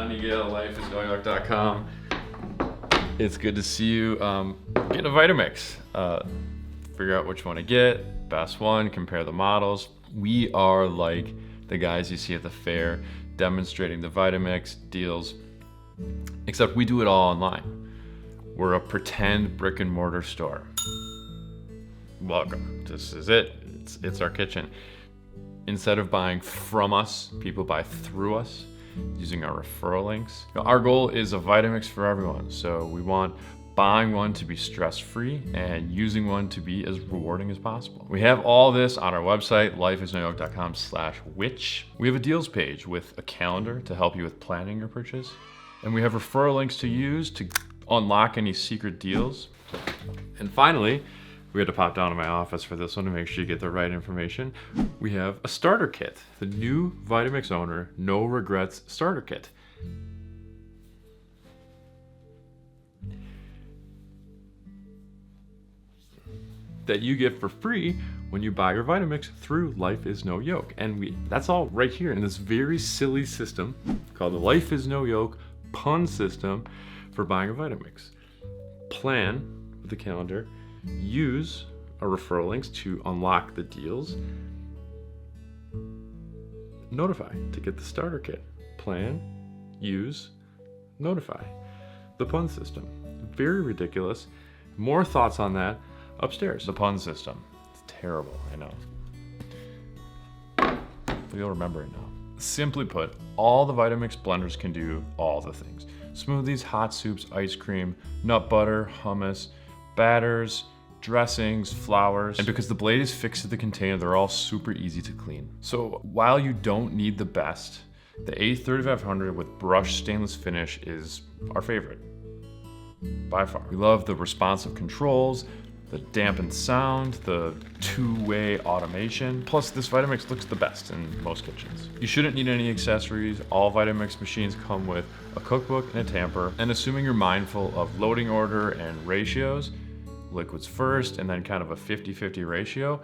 Lenny Gale, lifeisnoyoke.com. It's good to see you. Get a Vitamix. Figure out which one to get, best one, compare the models. We are like the guys you see at the fair demonstrating the Vitamix deals, except we do it all online. We're a pretend brick and mortar store. Welcome. This is it. It's our kitchen. Instead of buying from us, people buy through us using our referral links. Our goal is a Vitamix for everyone. So we want buying one to be stress-free and using one to be as rewarding as possible. We have all this on our website, lifeisnoyoke.com/which. We have a deals page with a calendar to help you with planning your purchase. And we have referral links to use to unlock any secret deals. And finally, we had to pop down to my office for this one to make sure you get the right information. We have a starter kit, the new Vitamix Owner No Regrets Starter Kit. That you get for free when you buy your Vitamix through Life Is No Yoke. And that's all right here in this very silly system called the Life Is No Yoke pun system for buying a Vitamix. Plan with the calendar, use our referral links to unlock the deals, notify to get the starter kit. Plan, use, notify. The pun system. Very ridiculous. More thoughts on that upstairs. The pun system. It's terrible, I know. But you'll remember it now. Simply put, all the Vitamix blenders can do all the things. Smoothies, hot soups, ice cream, nut butter, hummus, batters, dressings, flours. And because the blade is fixed to the container, they're all super easy to clean. So while you don't need the best, the A3500 with brushed stainless finish is our favorite, by far. We love the responsive controls, the dampened sound, the two-way automation. Plus, this Vitamix looks the best in most kitchens. You shouldn't need any accessories. All Vitamix machines come with a cookbook and a tamper. And assuming you're mindful of loading order and ratios, liquids first and then kind of a 50-50 ratio,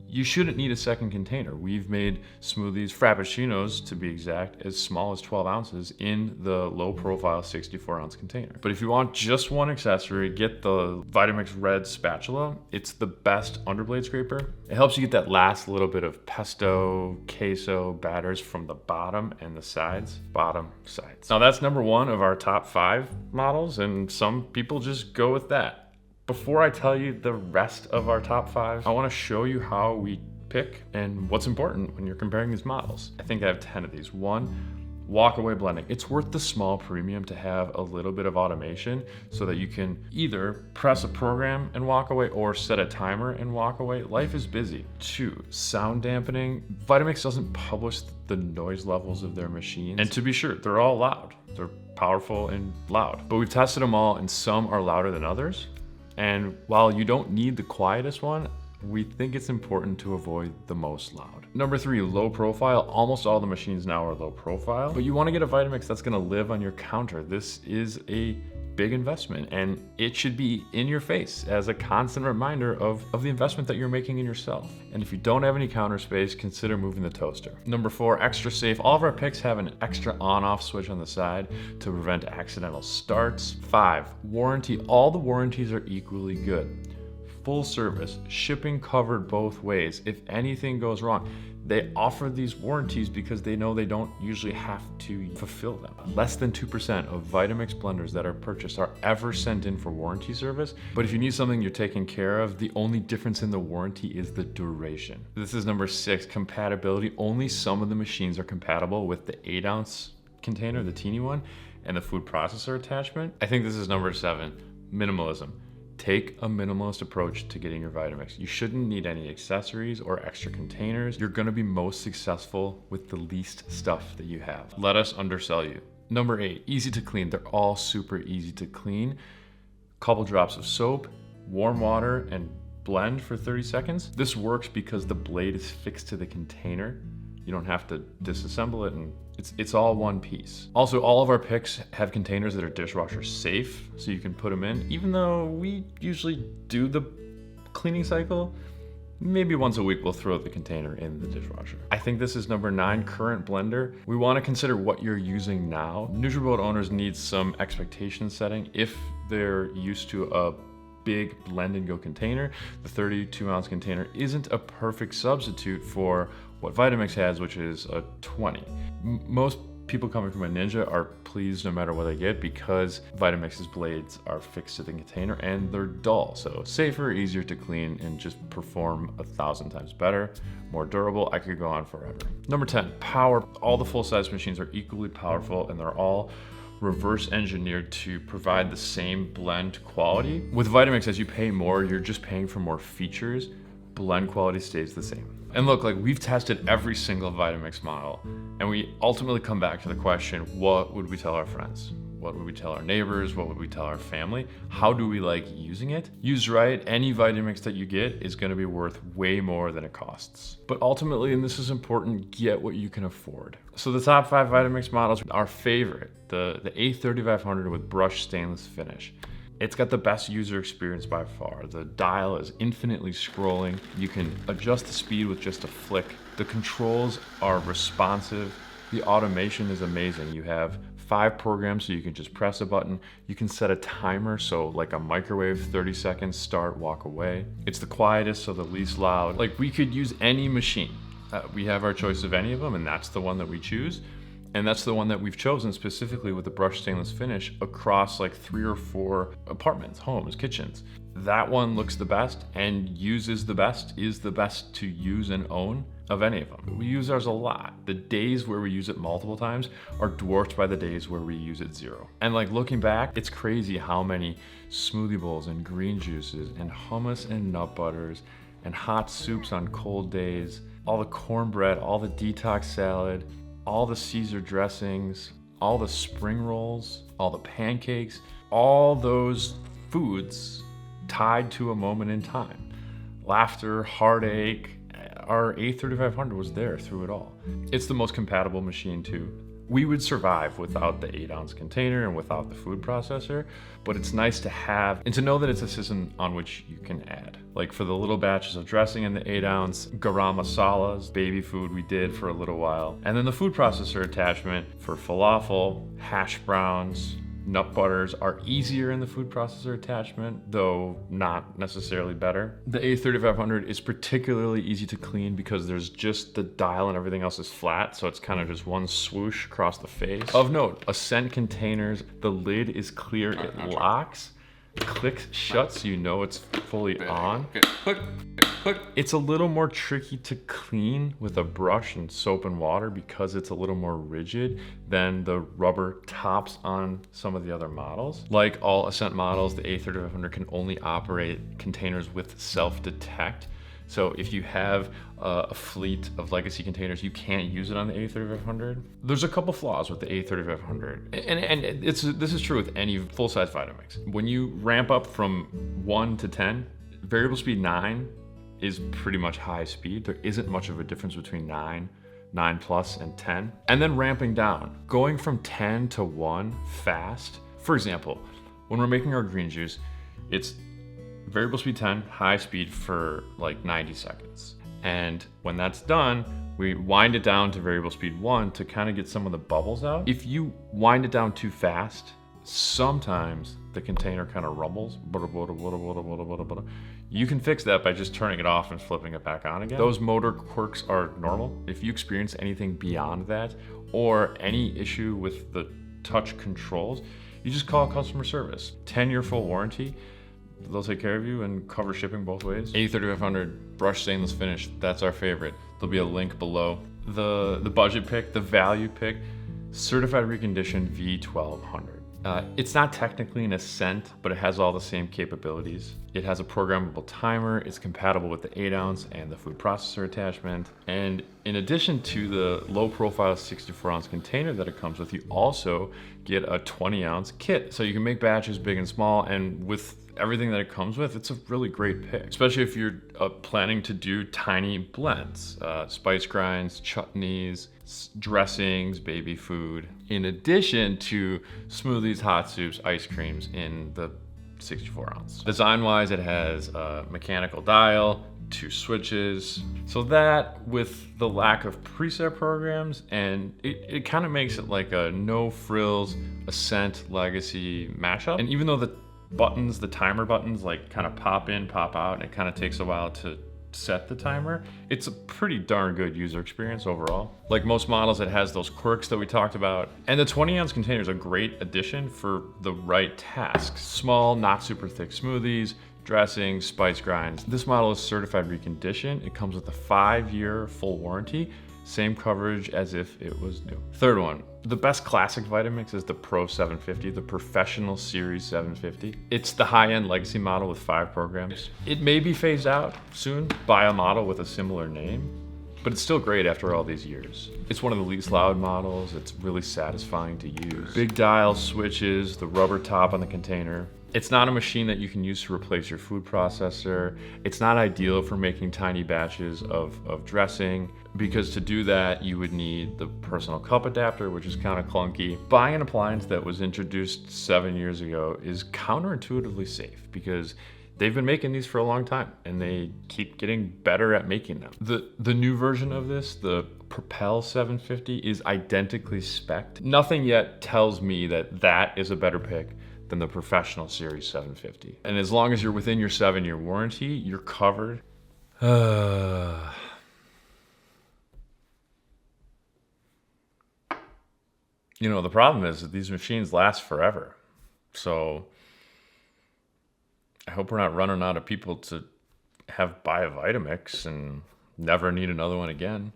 you shouldn't need a second container. We've made smoothies, frappuccinos to be exact, as small as 12 ounces in the low profile 64-ounce container. But if you want just one accessory, get the Vitamix Red spatula. It's the best underblade scraper. It helps you get that last little bit of pesto, queso batters from the bottom and the sides. Bottom, sides. Now that's number one of our top 5 models, and some people just go with that. Before I tell you the rest of our top 5, I want to show you how we pick and what's important when you're comparing these models. I think I have 10 of these. 1, walk-away blending. It's worth the small premium to have a little bit of automation so that you can either press a program and walk away or set a timer and walk away. Life is busy. 2, sound dampening. Vitamix doesn't publish the noise levels of their machines. And to be sure, they're all loud. They're powerful and loud. But we've tested them all and some are louder than others. And while you don't need the quietest one, we think it's important to avoid the most loud. Number 3, low profile. Almost all the machines now are low profile, but you want to get a Vitamix that's going to live on your counter. This is a big investment and it should be in your face as a constant reminder of the investment that you're making in yourself. And if you don't have any counter space, consider moving the toaster. Number 4, extra safe. All of our picks have an extra on-off switch on the side to prevent accidental starts. 5, warranty. All the warranties are equally good. Full service, shipping covered both ways. If anything goes wrong, they offer these warranties because they know they don't usually have to fulfill them. Less than 2% of Vitamix blenders that are purchased are ever sent in for warranty service. But if you need something you're taking care of, the only difference in the warranty is the duration. This is number 6, compatibility. Only some of the machines are compatible with the 8-ounce container, the teeny one, and the food processor attachment. I think this is number 7, minimalism. Take a minimalist approach to getting your Vitamix. You shouldn't need any accessories or extra containers. You're gonna be most successful with the least stuff that you have. Let us undersell you. Number 8, easy to clean. They're all super easy to clean. Couple drops of soap, warm water, and blend for 30 seconds. This works because the blade is fixed to the container. You don't have to disassemble it, and it's all one piece. Also, all of our picks have containers that are dishwasher safe, so you can put them in. Even though we usually do the cleaning cycle, maybe once a week we'll throw the container in the dishwasher. I think this is number 9, current blender. We want to consider what you're using now. NutriBullet owners need some expectation setting. If they're used to a big blend and go container, the 32-ounce container isn't a perfect substitute for what Vitamix has, which is a 20. Most people coming from a Ninja are pleased no matter what they get because Vitamix's blades are fixed to the container and they're dull. So safer, easier to clean, and just perform 1,000 times better, more durable. I could go on forever. Number 10, power. All the full-size machines are equally powerful and they're all reverse engineered to provide the same blend quality. With Vitamix, as you pay more, you're just paying for more features. Blend quality stays the same. And look, like, we've tested every single Vitamix model, and we ultimately come back to the question, what would we tell our friends? What would we tell our neighbors? What would we tell our family? How do we like using it? Used right, any Vitamix that you get is gonna be worth way more than it costs. But ultimately, and this is important, get what you can afford. So the top 5 Vitamix models, our favorite, the A3500 with brushed stainless finish. It's got the best user experience by far. The dial is infinitely scrolling. You can adjust the speed with just a flick. The controls are responsive. The automation is amazing. You have 5 programs, so you can just press a button. You can set a timer, so like a microwave, 30 seconds, start, walk away. It's the quietest, so the least loud. Like, we could use any machine. We have our choice of any of them, and that's the one that we choose. And that's the one that we've chosen specifically with the brushed stainless finish across like 3 or 4 apartments, homes, kitchens. That one looks the best and uses the best, is the best to use and own of any of them. We use ours a lot. The days where we use it multiple times are dwarfed by the days where we use it 0. And like, looking back, it's crazy how many smoothie bowls and green juices and hummus and nut butters and hot soups on cold days, all the cornbread, all the detox salad, all the Caesar dressings, all the spring rolls, all the pancakes, all those foods tied to a moment in time. Laughter, heartache, our A3500 was there through it all. It's the most compatible machine too. We would survive without the 8-ounce container and without the food processor, but it's nice to have and to know that it's a system on which you can add. Like for the little batches of dressing in the 8-ounce, garam masalas, baby food we did for a little while, and then the food processor attachment for falafel, hash browns, nut butters are easier in the food processor attachment, though not necessarily better. The A3500 is particularly easy to clean because there's just the dial and everything else is flat, so it's kind of just one swoosh across the face. Of note, Ascent containers, the lid is clear, it locks, clicks shut so you know it's fully on. It's a little more tricky to clean with a brush and soap and water because it's a little more rigid than the rubber tops on some of the other models. Like all Ascent models, the A3500 can only operate containers with self-detect. So if you have a fleet of legacy containers, you can't use it on the A3500. There's a couple flaws with the A3500. And this is true with any full-size Vitamix. When you ramp up from 1 to 10, variable speed 9 is pretty much high speed. There isn't much of a difference between 9 plus, and 10. And then ramping down, going from 10 to 1 fast. For example, when we're making our green juice, it's variable speed 10, high speed for like 90 seconds. And when that's done, we wind it down to variable speed 1 to kind of get some of the bubbles out. If you wind it down too fast, sometimes the container kind of rumbles. You can fix that by just turning it off and flipping it back on again. Those motor quirks are normal. If you experience anything beyond that or any issue with the touch controls, you just call customer service. 10-year full warranty. They'll take care of you and cover shipping both ways. A3500 brushed stainless finish, that's our favorite. There'll be a link below. The budget pick, the value pick, certified reconditioned V1200. It's not technically an Ascent, but it has all the same capabilities. It has a programmable timer, it's compatible with the 8-ounce and the food processor attachment. And in addition to the low profile 64-ounce container that it comes with, you also get a 20-ounce kit. So you can make batches big and small, and with everything that it comes with, it's a really great pick, especially if you're planning to do tiny blends, spice grinds, chutneys, dressings, baby food, in addition to smoothies, hot soups, ice creams in the 64-ounce. Design-wise, it has a mechanical dial, 2 switches. So that, with the lack of preset programs, and it kind of makes it like a no frills Ascent Legacy mashup. And even though the buttons, the timer buttons, like kind of pop in, pop out, and it kind of takes a while to set the timer, it's a pretty darn good user experience overall. Like most models, it has those quirks that we talked about. And the 20-ounce container is a great addition for the right tasks. Small, not super thick smoothies, dressings, spice grinds. This model is certified reconditioned. It comes with a 5-year full warranty, same coverage as if it was new. Third one, the best classic Vitamix is the Pro 750, the Professional Series 750. It's the high-end legacy model with 5 programs. It may be phased out soon by a model with a similar name, but it's still great after all these years. It's one of the least loud models. It's really satisfying to use. Big dial switches, the rubber top on the container. It's not a machine that you can use to replace your food processor. It's not ideal for making tiny batches of dressing, because to do that, you would need the personal cup adapter, which is kind of clunky. Buying an appliance that was introduced 7 years ago is counterintuitively safe, because they've been making these for a long time and they keep getting better at making them. The new version of this, the Propel 750, is identically spec'd. Nothing yet tells me that that is a better pick than the Professional Series 750. And as long as you're within your 7-year warranty, you're covered. You know, the problem is that these machines last forever. So I hope we're not running out of people to buy a Vitamix and never need another one again.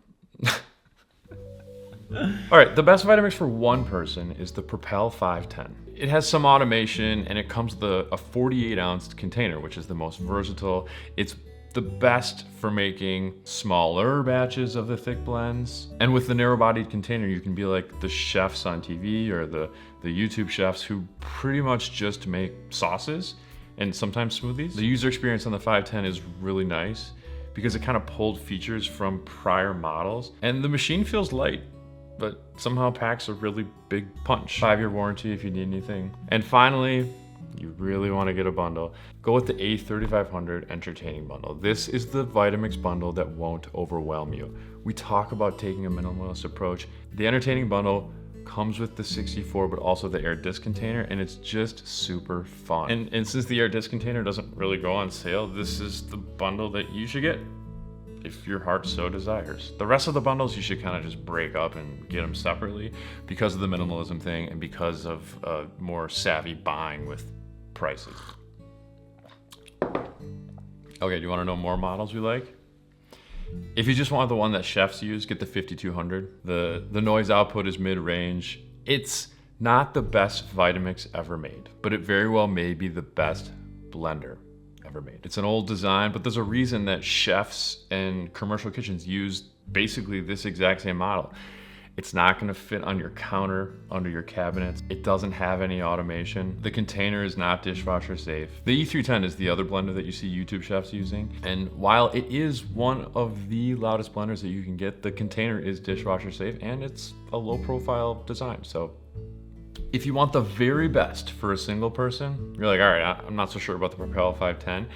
All right, the best Vitamix for one person is the Propel 510. It has some automation and it comes with a 48-ounce container, which is the most versatile. It's the best for making smaller batches of the thick blends. And with the narrow-bodied container, you can be like the chefs on TV or the YouTube chefs who pretty much just make sauces and sometimes smoothies. The user experience on the 510 is really nice because it kind of pulled features from prior models, and the machine feels light, but somehow packs a really big punch. 5-year warranty if you need anything. And finally, you really want to get a bundle, go with the A3500 Entertaining Bundle. This is the Vitamix bundle that won't overwhelm you. We talk about taking a minimalist approach. The Entertaining Bundle comes with the 64, but also the air disc container, and it's just super fun. And since the air disc container doesn't really go on sale, this is the bundle that you should get if your heart so desires. The rest of the bundles you should kind of just break up and get them separately because of the minimalism thing and because of more savvy buying with prices. Okay, do you want to know more models we like? If you just want the one that chefs use, get the 5200. The noise output is mid-range. It's not the best Vitamix ever made, but it very well may be the best blender ever made. It's an old design, but there's a reason that chefs and commercial kitchens use basically this exact same model. It's not going to fit on your counter, under your cabinets. It doesn't have any automation. The container is not dishwasher safe. The E310 is the other blender that you see YouTube chefs using. And while it is one of the loudest blenders that you can get, the container is dishwasher safe and it's a low profile design. So if you want the very best for a single person, you're like, all right, I'm not so sure about the Propel 510.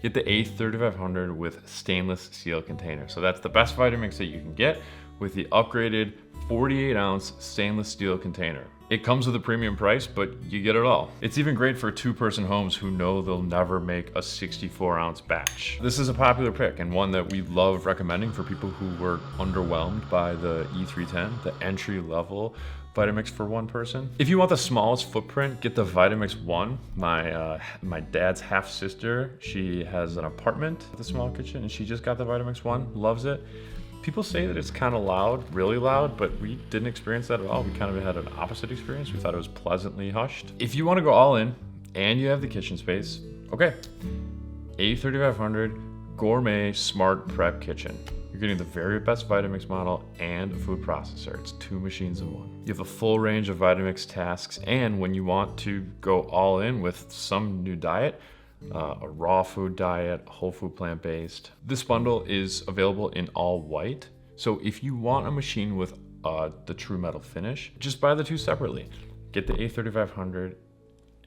Get the A3500 with stainless steel container. So that's the best Vitamix that you can get with the upgraded 48-ounce stainless steel container. It comes with a premium price, but you get it all. It's even great for 2-person homes who know they'll never make a 64-ounce batch. This is a popular pick and one that we love recommending for people who were underwhelmed by the E310, the entry-level Vitamix for one person. If you want the smallest footprint, get the Vitamix 1. My dad's half-sister, she has an apartment with a small kitchen and she just got the Vitamix 1, loves it. People say that it's kind of loud, really loud, but we didn't experience that at all. We kind of had an opposite experience. We thought it was pleasantly hushed. If you want to go all in and you have the kitchen space, okay, A3500 Gourmet Smart Prep Kitchen. You're getting the very best Vitamix model and a food processor. It's 2 machines in one. You have a full range of Vitamix tasks, and when you want to go all in with some new diet, a raw food diet, whole food plant-based. This bundle is available in all white. So if you want a machine with the true metal finish, just buy the 2 separately. Get the A3500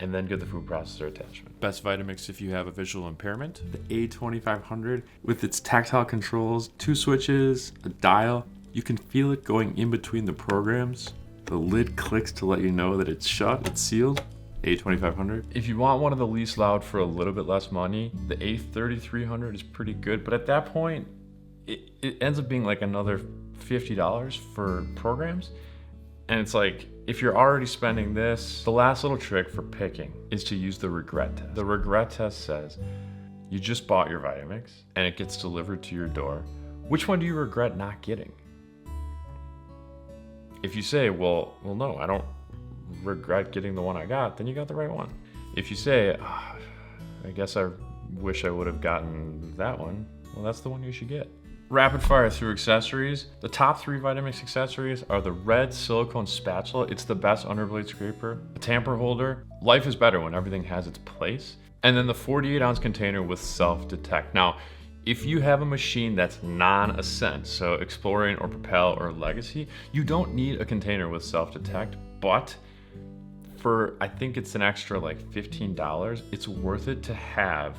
and then get the food processor attachment. Best Vitamix if you have a visual impairment. The A2500 with its tactile controls, 2 switches, a dial. You can feel it going in between the programs. The lid clicks to let you know that it's shut, it's sealed. A2500. If you want one of the least loud for a little bit less money, the A3300 is pretty good, but at that point, it ends up being like another $50 for programs. And it's like, if you're already spending this, the last little trick for picking is to use the regret test. The regret test says, you just bought your Vitamix and it gets delivered to your door. Which one do you regret not getting? If you say, well, no, I don't regret getting the one I got, then you got the right one. If you say, I guess I wish I would have gotten that one, well, that's the one you should get. Rapid fire through accessories. The top 3 Vitamix accessories are the red silicone spatula. It's the best underblade scraper. A tamper holder. Life is better when everything has its place. And then the 48-ounce container with self-detect. Now, if you have a machine that's non-Ascent, so Exploring or Propel or Legacy, you don't need a container with self-detect, but for, I think it's an extra like $15, it's worth it to have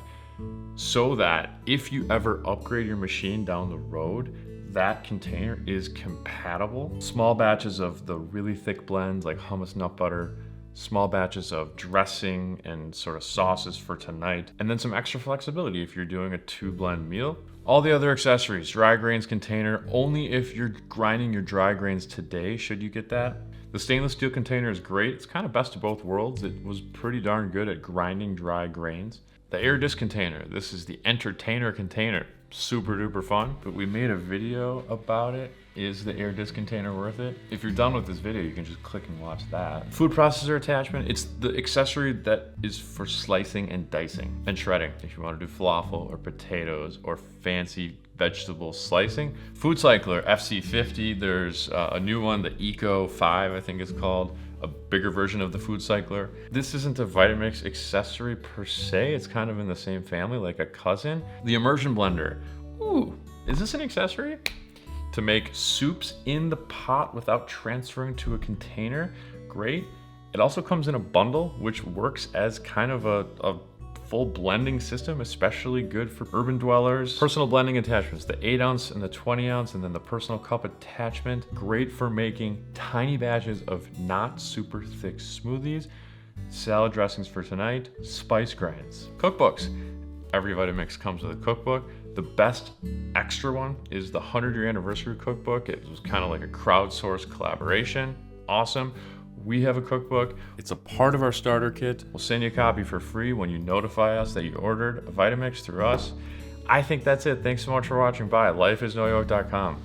so that if you ever upgrade your machine down the road, that container is compatible. Small batches of the really thick blends like hummus nut butter, small batches of dressing and sort of sauces for tonight, and then some extra flexibility if you're doing a 2-blend meal. All the other accessories, dry grains container, only if you're grinding your dry grains today should you get that. The stainless steel container is great. It's kind of best of both worlds. It was pretty darn good at grinding dry grains. The air disc container, this is the entertainer container. Super duper fun, but we made a video about it. Is the air disc container worth it? If you're done with this video, you can just click and watch that. Food processor attachment, it's the accessory that is for slicing and dicing and shredding. If you want to do falafel or potatoes or fancy vegetable slicing. Food cycler, FC50, there's a new one, the Eco 5, I think it's called. A bigger version of the food cycler. This isn't a Vitamix accessory per se, it's kind of in the same family, like a cousin. The immersion blender. Ooh, is this an accessory? To make soups in the pot without transferring to a container, great. It also comes in a bundle, which works as kind of a full blending system, especially good for urban dwellers. Personal blending attachments, the 8-ounce and the 20-ounce, and then the personal cup attachment. Great for making tiny batches of not super thick smoothies, salad dressings for tonight, spice grinds. Cookbooks. Every Vitamix comes with a cookbook. The best extra one is the 100-year anniversary cookbook. It was kind of like a crowdsourced collaboration. Awesome. We have a cookbook. It's a part of our starter kit. We'll send you a copy for free when you notify us that you ordered a Vitamix through us. I think that's it. Thanks so much for watching. Bye. Lifeisnoyoke.com.